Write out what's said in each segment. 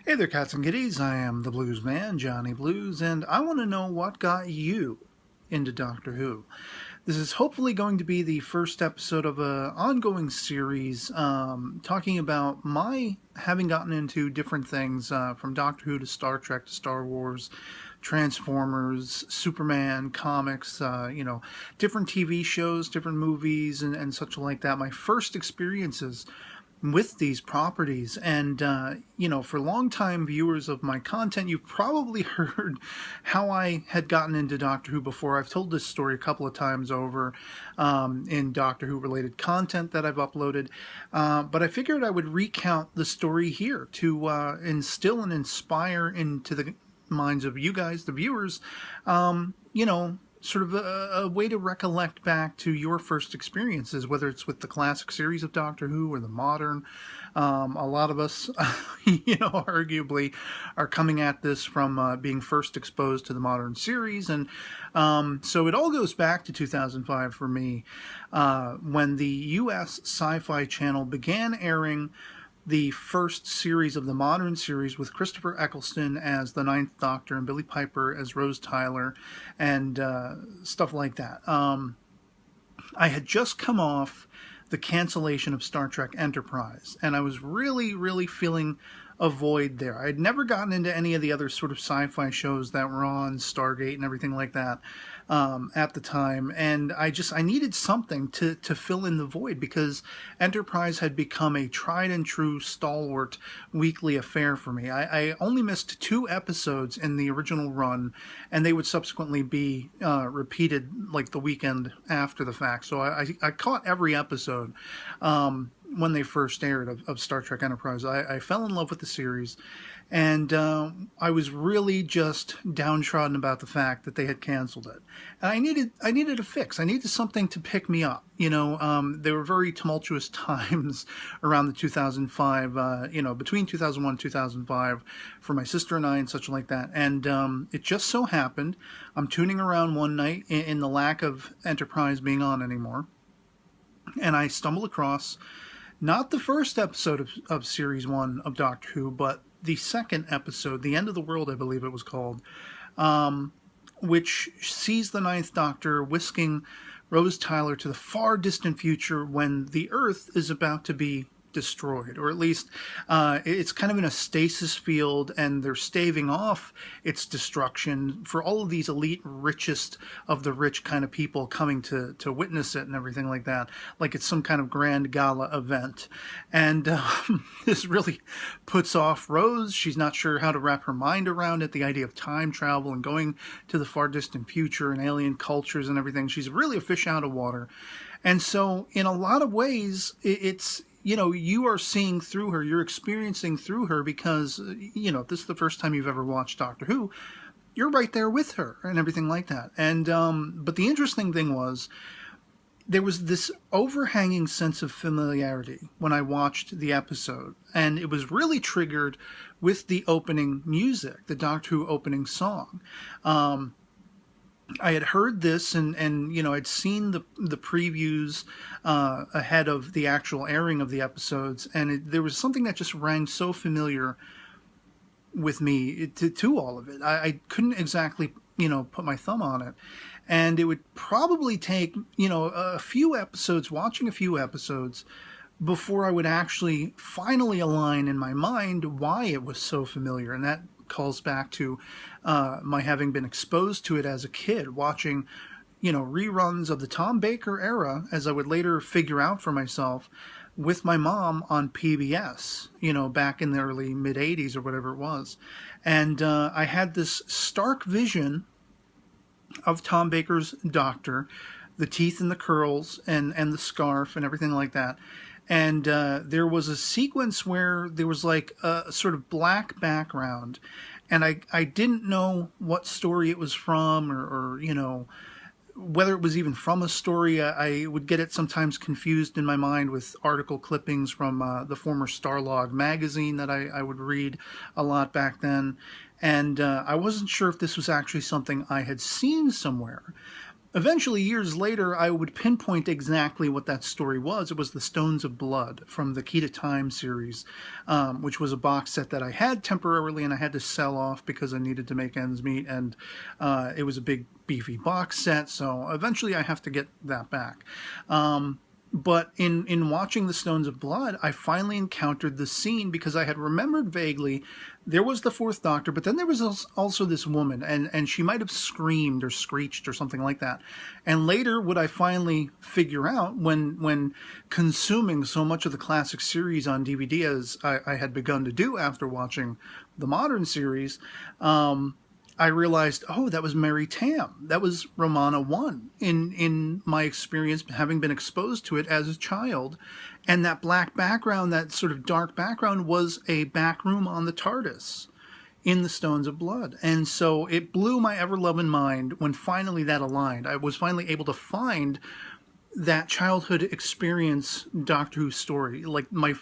Hey there, cats and kitties. I am the Blues Man, Johnny Blues, and I want to know what got you into Doctor Who. This is hopefully going to be the first episode of an ongoing series talking about my having gotten into different things from Doctor Who to Star Trek to Star Wars, Transformers, Superman, comics, different TV shows, different movies, and such like that. My first experiences with these properties. And, for longtime viewers of my content, you've probably heard how I had gotten into Doctor Who before. I've told this story a couple of times over in Doctor Who related content that I've uploaded. But I figured I would recount the story here to instill and inspire into the minds of you guys, the viewers, sort of a way to recollect back to your first experiences, whether it's with the classic series of Doctor Who or the modern. A lot of us, arguably are coming at this from being first exposed to the modern series. And so it all goes back to 2005 for me, when the U.S. Sci-Fi Channel began airing the first series of the modern series with Christopher Eccleston as the Ninth Doctor and Billie Piper as Rose Tyler and stuff like that. I had just come off the cancellation of Star Trek Enterprise, and I was really, really feeling a void there. I had never gotten into any of the other sort of sci-fi shows that were on, Stargate and everything like that, at the time, and I needed something to fill in the void, because Enterprise had become a tried and true stalwart weekly affair for me. I only missed 2 episodes in the original run, and they would subsequently be repeated like the weekend after the fact. So I caught every episode when they first aired of Star Trek Enterprise. I fell in love with the series, and I was really just downtrodden about the fact that they had canceled it. And I needed a fix. I needed something to pick me up. There were very tumultuous times around the 2005, between 2001 and 2005 for my sister and I and such like that. And it just so happened, I'm tuning around one night in the lack of Enterprise being on anymore, and I stumble across not the first episode of Series 1 of Doctor Who, but the second episode, The End of the World, I believe it was called, which sees the Ninth Doctor whisking Rose Tyler to the far distant future when the Earth is about to be destroyed, or at least it's kind of in a stasis field, and they're staving off its destruction for all of these elite, richest of the rich kind of people coming to witness it and everything like that, like it's some kind of grand gala event. And this really puts off Rose. She's not sure how to wrap her mind around it, the idea of time travel and going to the far distant future and alien cultures and everything. She's really a fish out of water. And so in a lot of ways, it's you are seeing through her, you're experiencing through her, because, if this is the first time you've ever watched Doctor Who, you're right there with her and everything like that. And, but the interesting thing was, there was this overhanging sense of familiarity when I watched the episode, and it was really triggered with the opening music, the Doctor Who opening song. I had heard this and I'd seen the previews ahead of the actual airing of the episodes, and there was something that just rang so familiar with me to all of it. I couldn't exactly put my thumb on it, and it would probably take a few episodes, watching a few episodes, before I would actually finally align in my mind why it was so familiar. And that calls back to my having been exposed to it as a kid, watching reruns of the Tom Baker era, as I would later figure out for myself, with my mom on PBS, back in the early mid-'80s or whatever it was. And I had this stark vision of Tom Baker's Doctor, the teeth and the curls and the scarf and everything like that. And there was a sequence where there was like a sort of black background, and I didn't know what story it was from, or whether it was even from a story. I would get it sometimes confused in my mind with article clippings from the former Starlog magazine that I would read a lot back then. And I wasn't sure if this was actually something I had seen somewhere. Eventually, years later, I would pinpoint exactly what that story was. It was the Stones of Blood from the Key to Time series, which was a box set that I had temporarily and I had to sell off because I needed to make ends meet, and it was a big, beefy box set, so eventually I have to get that back. But in watching The Stones of Blood, I finally encountered the scene because I had remembered vaguely there was the Fourth Doctor, but then there was also this woman, and she might have screamed or screeched or something like that. And later, would I finally figure out when consuming so much of the classic series on DVD as I had begun to do after watching the modern series, I realized, oh, that was Mary Tam. That was Romana 1 in my experience, having been exposed to it as a child. And that black background, that sort of dark background, was a back room on the TARDIS in the Stones of Blood. And so it blew my ever-loving mind when finally that aligned. I was finally able to find that childhood experience Doctor Who story, like my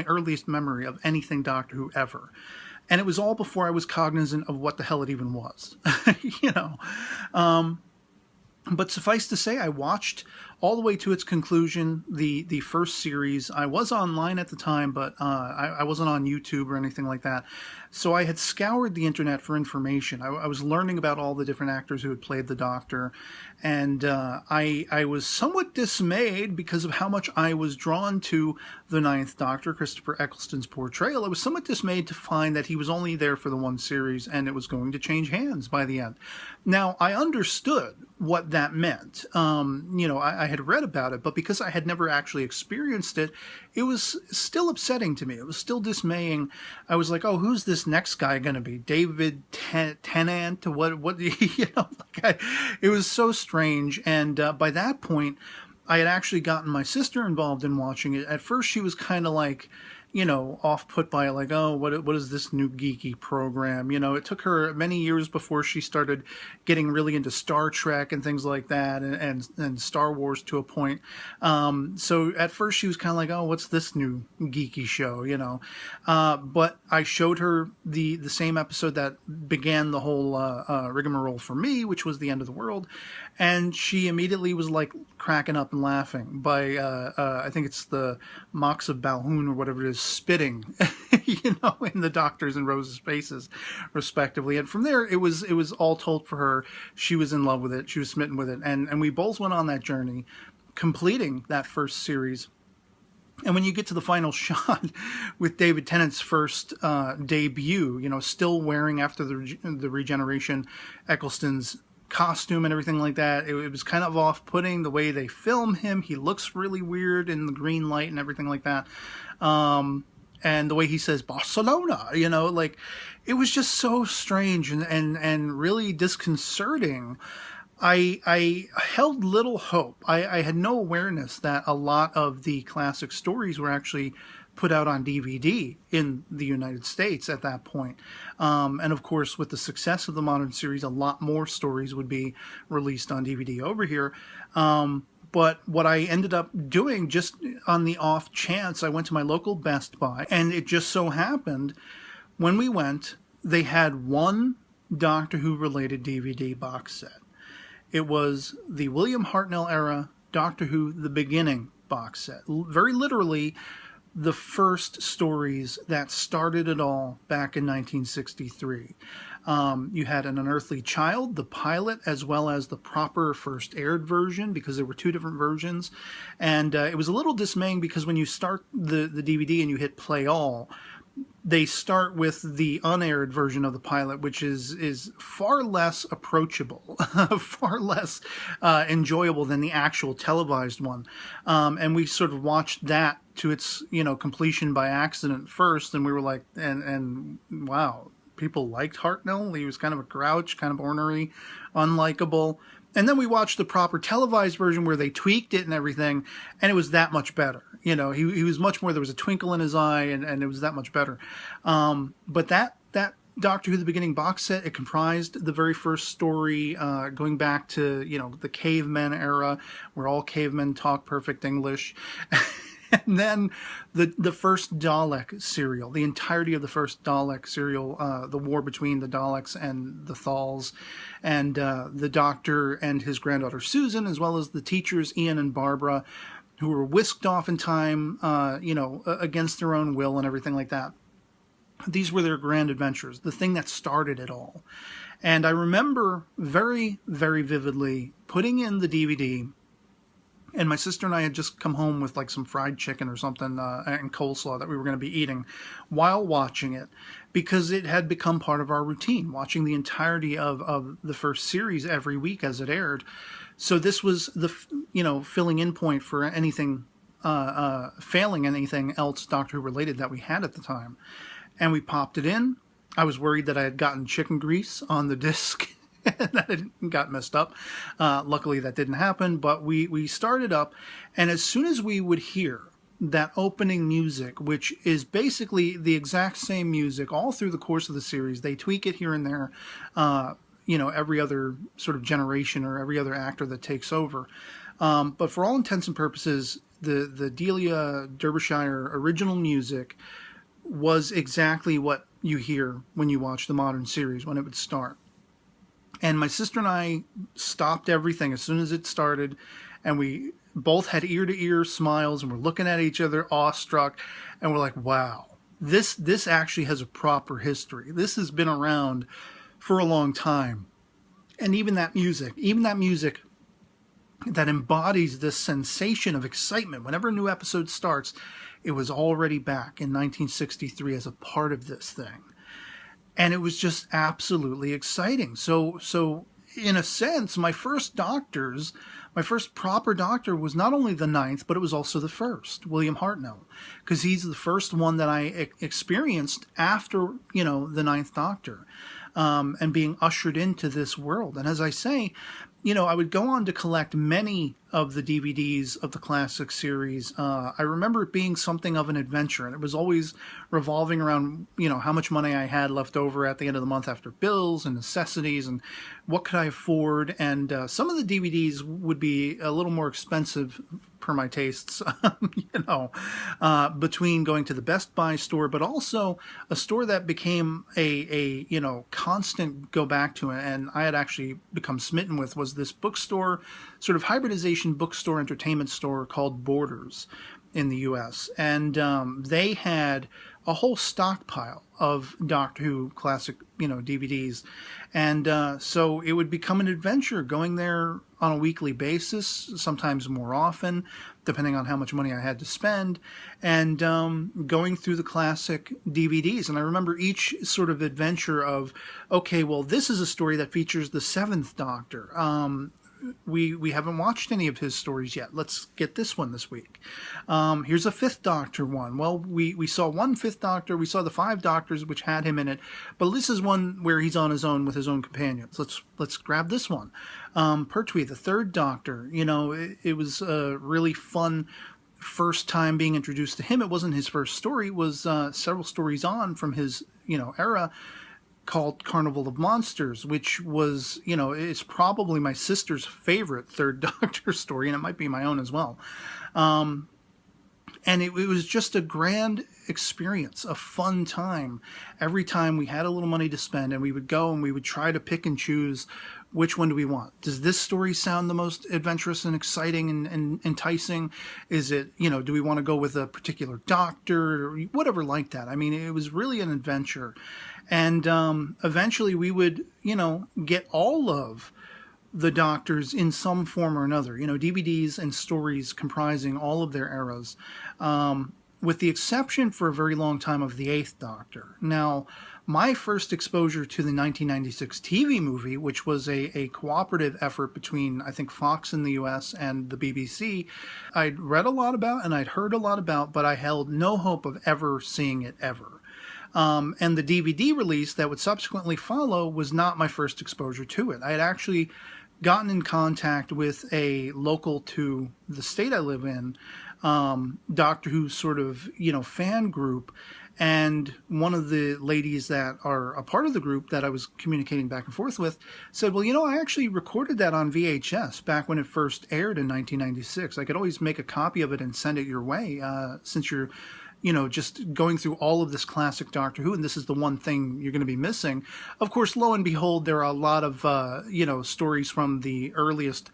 earliest memory of anything Doctor Who ever. And it was all before I was cognizant of what the hell it even was, you know. But suffice to say, I watched all the way to its conclusion, the first series. I was online at the time, but I wasn't on YouTube or anything like that. So I had scoured the internet for information. I was learning about all the different actors who had played the Doctor. And I was somewhat dismayed because of how much I was drawn to the Ninth Doctor, Christopher Eccleston's portrayal. I was somewhat dismayed to find that he was only there for the one series and it was going to change hands by the end. Now, I understood what that meant. You know, I had read about it, but because I had never actually experienced it, it was still upsetting to me. It was still dismaying. I was like, oh, who's this next guy going to be? David Tennant? What? You know, like it was so strange. And by that point, I had actually gotten my sister involved in watching it. At first, she was kind of like, you know, off-put by it, like, oh, what is this new geeky program? You know, it took her many years before she started getting really into Star Trek and things like that, and Star Wars to a point. So at first she was kind of like, oh, what's this new geeky show? You know, but I showed her the same episode that began the whole rigmarole for me, which was the end of the world, and she immediately was like cracking up and laughing by I think it's the Mox of Balhoun or whatever it is, spitting, you know, in the Doctor's and Rose's faces, respectively. And from there, it was all told for her. She was in love with it. She was smitten with it, and we both went on that journey, completing that first series. And when you get to the final shot with David Tennant's first debut, you know, still wearing after the regeneration Eccleston's costume and everything like that, it was kind of off-putting the way they film him. He looks really weird in the green light and everything like that. And the way he says Barcelona, you know, like it was just so strange and really disconcerting. I held little hope. I had no awareness that a lot of the classic stories were actually put out on DVD in the United States at that point. And of course, with the success of the modern series, a lot more stories would be released on DVD over here. But what I ended up doing, just on the off chance, I went to my local Best Buy, and it just so happened when we went, they had one Doctor Who related DVD box set. It was the William Hartnell era Doctor Who The Beginning box set. Very literally, the first stories that started it all back in 1963. You had An Unearthly Child, the pilot, as well as the proper first aired version, because there were two different versions. And it was a little dismaying because when you start the DVD and you hit play all, they start with the unaired version of the pilot, which is far less approachable, far less enjoyable than the actual televised one. And we sort of watched that to its, you know, completion by accident first, and we were like, and wow, people liked Hartnell. He was kind of a grouch, kind of ornery, unlikable. And then we watched the proper televised version where they tweaked it and everything, and it was that much better. You know, he was much more, there was a twinkle in his eye, and it was that much better. But that Doctor Who The Beginning box set, it comprised the very first story, going back to, you know, the cavemen era, where all cavemen talk perfect English. And then the first Dalek serial, the entirety of the first Dalek serial, the war between the Daleks and the Thals, and the Doctor and his granddaughter Susan, as well as the teachers Ian and Barbara, who were whisked off in time, against their own will and everything like that. These were their grand adventures, the thing that started it all. And I remember very, very vividly putting in the DVD, and my sister and I had just come home with like some fried chicken or something and coleslaw that we were going to be eating while watching it, because it had become part of our routine, watching the entirety of the first series every week as it aired. So this was the, filling in point for anything, failing anything else Doctor Who related that we had at the time. And we popped it in. I was worried that I had gotten chicken grease on the disc and that it got messed up. Luckily, that didn't happen, but we started up, and as soon as we would hear that opening music, which is basically the exact same music all through the course of the series, they tweak it here and there, every other sort of generation or every other actor that takes over. But for all intents and purposes, the Delia Derbyshire original music was exactly what you hear when you watch the modern series when it would start. And my sister and I stopped everything as soon as it started, and we both had ear-to-ear smiles, and we're looking at each other awestruck, and we're like, wow, this actually has a proper history. This has been around for a long time. And even that music that embodies this sensation of excitement whenever a new episode starts, it was already back in 1963 as a part of this thing. And it was just absolutely exciting. So in a sense, my first proper Doctor was not only the ninth, but it was also the first, William Hartnell, because he's the first one that I experienced after, the ninth Doctor, and being ushered into this world. And as I say, I would go on to collect many of the DVDs of the classic series. I remember it being something of an adventure, and it was always revolving around, how much money I had left over at the end of the month after bills and necessities, and what could I afford. And some of the DVDs would be a little more expensive per my tastes, between going to the Best Buy store, but also a store that became a constant go back to, and I had actually become smitten with, was this bookstore, sort of hybridization bookstore entertainment store called Borders in the U.S. And they had a whole stockpile of Doctor Who classic, DVDs. And so it would become an adventure going there on a weekly basis, sometimes more often, depending on how much money I had to spend, and going through the classic DVDs. And I remember each sort of adventure of, okay, well, this is a story that features the seventh Doctor. We haven't watched any of his stories yet. Let's get this one this week. Here's a fifth Doctor one. Well, we saw one fifth Doctor. We saw the five Doctors, which had him in it. But this is one where he's on his own with his own companions. Let's grab this one. Pertwee, the third Doctor. It was a really fun first time being introduced to him. It wasn't his first story. It was several stories on from his era, called Carnival of Monsters, which was, it's probably my sister's favorite third Doctor story, and it might be my own as well. And it was just a grand experience, a fun time. Every time we had a little money to spend, and we would go and we would try to pick and choose which one do we want. Does this story sound the most adventurous and exciting and enticing? Is it, do we want to go with a particular Doctor or whatever like that? I mean, it was really an adventure. And eventually we would, get all of the Doctors in some form or another, DVDs and stories comprising all of their eras, with the exception for a very long time of the eighth Doctor. Now, my first exposure to the 1996 TV movie, which was a cooperative effort between, I think, Fox in the US and the BBC, I'd read a lot about and I'd heard a lot about, but I held no hope of ever seeing it ever. And the DVD release that would subsequently follow was not my first exposure to it. I had actually gotten in contact with a local to the state I live in, Doctor Who sort of, fan group. And one of the ladies that are a part of the group that I was communicating back and forth with said, well, I actually recorded that on VHS back when it first aired in 1996. I could always make a copy of it and send it your way, since you're just going through all of this classic Doctor Who, and this is the one thing you're going to be missing. Of course, lo and behold, there are a lot of, stories from the earliest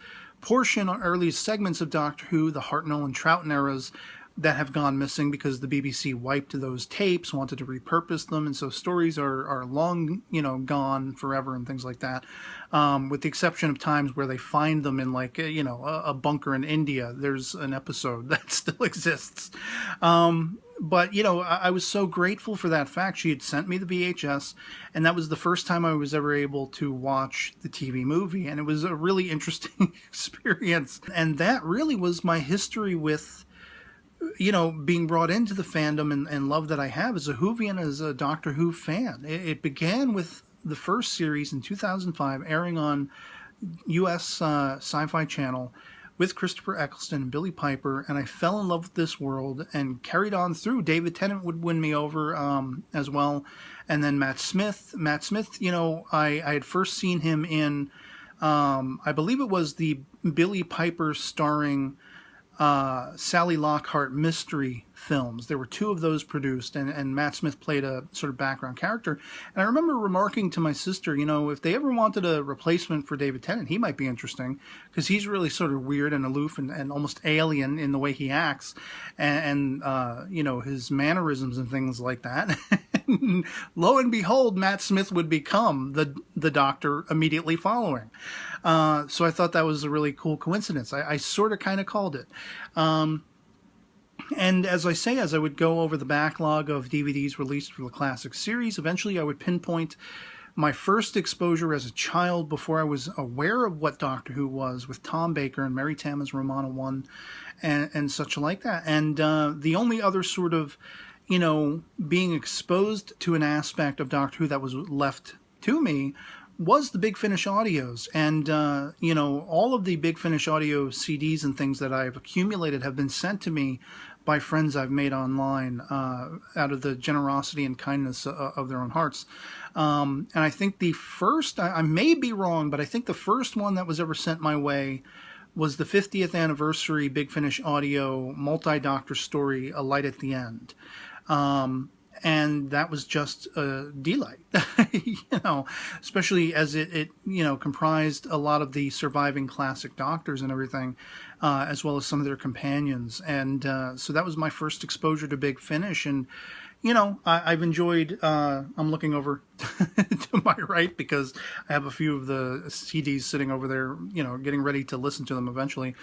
segments of Doctor Who, the Hartnell and Troughton eras, that have gone missing because the BBC wiped those tapes, wanted to repurpose them, and so stories are long, gone forever and things like that. With the exception of times where they find them in a bunker in India. There's an episode that still exists. But, I was so grateful for that fact. She had sent me the VHS, and that was the first time I was ever able to watch the TV movie, and it was a really interesting experience. And that really was my history with being brought into the fandom and love that I have as a Whovian, as a Doctor Who fan. It began with the first series in 2005, airing on U.S. Sci-Fi Channel with Christopher Eccleston and Billie Piper, and I fell in love with this world and carried on through. David Tennant would win me over as well, and then Matt Smith. I had first seen him in, I believe it was the Billie Piper starring Sally Lockhart mystery films. There were 2 of those produced, and Matt Smith played a sort of background character. And I remember remarking to my sister, if they ever wanted a replacement for David Tennant, he might be interesting, because he's really sort of weird and aloof and almost alien in the way he acts, and his mannerisms and things like that. Lo and behold, Matt Smith would become the Doctor immediately following. So I thought that was a really cool coincidence. I sort of kind of called it. And as I would go over the backlog of DVDs released for the classic series, eventually I would pinpoint my first exposure as a child before I was aware of what Doctor Who was, with Tom Baker and Mary Tama's Romana 1 and such like that. And the only other sort of, being exposed to an aspect of Doctor Who that was left to me was the Big Finish audios. And, all of the Big Finish audio CDs and things that I've accumulated have been sent to me by friends I've made online out of the generosity and kindness of their own hearts. And I think the first, I may be wrong, but I think the first one that was ever sent my way was the 50th anniversary Big Finish audio multi-Doctor story, A Light at the End. And that was just a delight, especially as it comprised a lot of the surviving classic Doctors and everything, as well as some of their companions. And so that was my first exposure to Big Finish. And, I've enjoyed, I'm looking over to my right because I have a few of the CDs sitting over there, getting ready to listen to them eventually.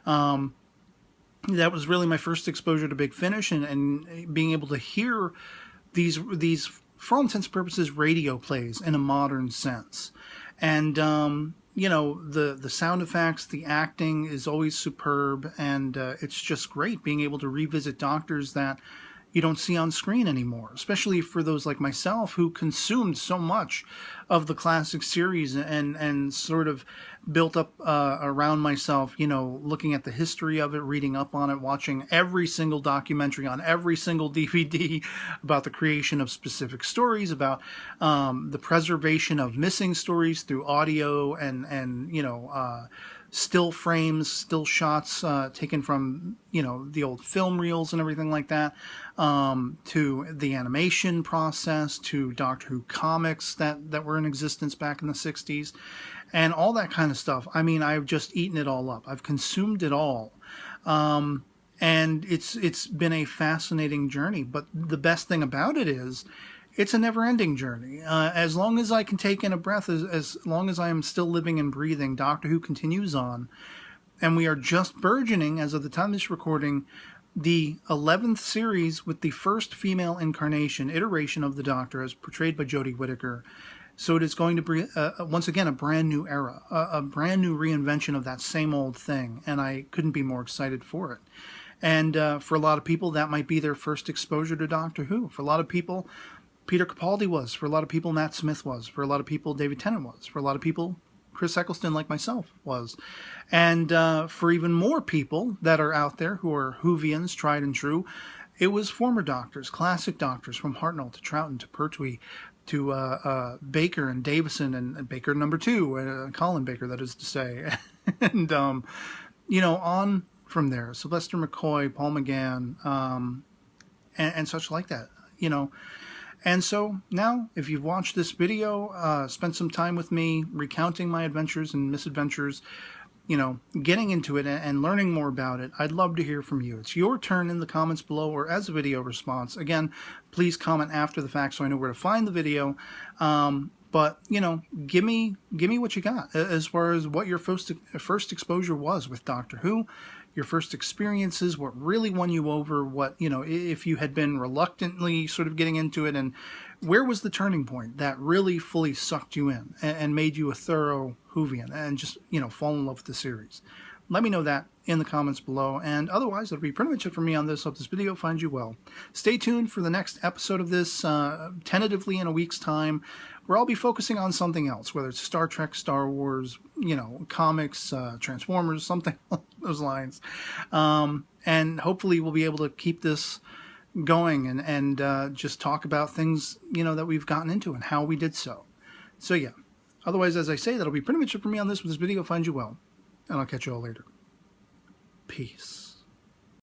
That was really my first exposure to Big Finish, and being able to hear these for all intents and purposes radio plays in a modern sense. And the sound effects, the acting is always superb, and it's just great being able to revisit Doctors that you don't see on screen anymore, especially for those like myself who consumed so much of the classic series and sort of built up around myself, looking at the history of it, reading up on it, watching every single documentary on every single DVD about the creation of specific stories, about the preservation of missing stories through audio and still frames, still shots taken from, the old film reels and everything like that, to the animation process, to Doctor Who comics that were in existence back in the 60s, and all that kind of stuff. I mean, I've just eaten it all up. I've consumed it all. And it's been a fascinating journey, but the best thing about it is it's a never-ending journey. As long as I can take in a breath, as long as I am still living and breathing, Doctor Who continues on. And we are just burgeoning, as of the time of this recording, the 11th series with the first female iteration of the Doctor, as portrayed by Jodie Whittaker. So it is going to be, once again, a brand new era, a brand new reinvention of that same old thing. And I couldn't be more excited for it. And for a lot of people, that might be their first exposure to Doctor Who. For a lot of people, Peter Capaldi was. For a lot of people, Matt Smith was. For a lot of people, David Tennant was. For a lot of people, Chris Eccleston, like myself, was. And for even more people that are out there who are Whovians, tried and true, It was former doctors, classic doctors, from Hartnell to Troughton to Pertwee to Baker and Davison and Baker #2, Colin Baker, that is to say, and on from there, Sylvester McCoy, Paul McGann, and such like that, And so now, if you've watched this video, spent some time with me recounting my adventures and misadventures, getting into it and learning more about it, I'd love to hear from you. It's your turn in the comments below or as a video response. Again, please comment after the fact so I know where to find the video. But, give me what you got as far as what your first exposure was with Doctor Who, your first experiences, what really won you over, what, if you had been reluctantly sort of getting into it, and where was the turning point that really fully sucked you in and made you a thorough Whovian and just, fall in love with the series. Let me know that in the comments below, and otherwise, that'll be pretty much it for me on this. Hope this video finds you well. Stay tuned for the next episode of this, tentatively in a week's time, where I'll be focusing on something else, whether it's Star Trek, Star Wars, comics, Transformers, something along those lines. And hopefully we'll be able to keep this going and just talk about things, that we've gotten into and how we did so. So yeah, otherwise, as I say, that'll be pretty much it for me on this. With this video finds you well, and I'll catch you all later. Peace.